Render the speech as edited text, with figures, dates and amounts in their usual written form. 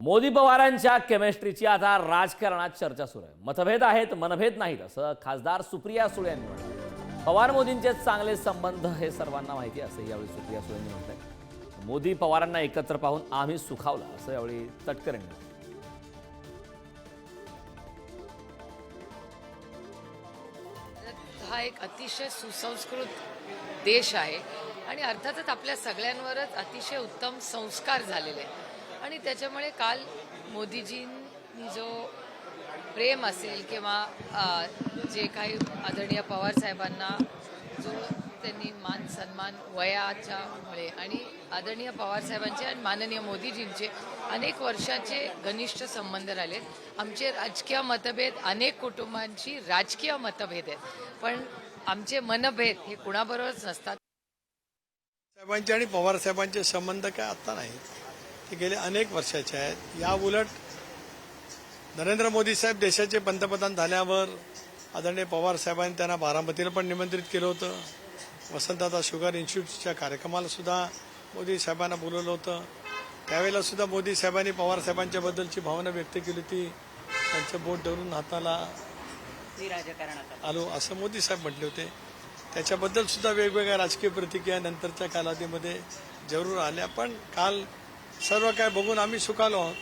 मोदी पवारांच्या केमिस्ट्रीची आता राजकारणात चर्चा सुरू आहे। मतभेद आहेत, मनभेद नाहीत असं खासदार सुप्रिया सुळे यांनी म्हटलं। पवार मोदींचे चांगले संबंध हे सर्वांना माहिती आहे असं यावेळी सुप्रिया सुळे यांनी म्हटलं। मोदी पवारांना एकत्र पाहून आम्ही सुखावलं असं यावेळी तटकरे यांनी म्हटलं। हा एक अतिशय सुसंस्कृत देश आहे आणि अर्थातच आपल्या सगळ्यांवरच अतिशय उत्तम संस्कार झालेले आहेत आणि त्याच्यामुळे काल मोदीजींनी जो प्रेम असेल किंवा जे काही आदरणीय पवार साहेबांना जो त्यांनी मान सन्मान वयाच्यामुळे आणि आदरणीय पवार साहेबांचे आणि माननीय मोदीजींचे अनेक वर्षाचे घनिष्ठ संबंध राहिलेत। आमचे राजकीय मतभेद अनेक कुटुंबांची राजकीय मतभेद आहेत, पण आमचे मनभेद हे कुणाबरोबरच नसतात। साहेबांचे आणि पवार साहेबांचे संबंध काय आता नाही, ते गेले अनेक वर्षाचे आहेत। या उलट नरेंद्र मोदी साहेब देशाचे पंतप्रधान झाल्यावर आदरणीय पवार साहेबांनी त्यांना बारामतीला पण निमंत्रित केलं होतं। वसंतदादा शुगर इन्स्टिट्यूटच्या कार्यक्रमाला सुद्धा मोदी साहेबांना बोलवलं होतं। त्यावेळेला सुद्धा मोदी साहेबांनी पवार साहेबांच्या बद्दलची भावना व्यक्त केली होती। त्यांचं बोट धरून हाताला आलो असं मोदी साहेब म्हटले होते। त्याच्याबद्दल सुद्धा वेगवेगळ्या राजकीय प्रतिक्रिया नंतरच्या कालावधीमध्ये जरूर आल्या, पण काल सर्व काय बघून आम्ही सुखालो आहोत।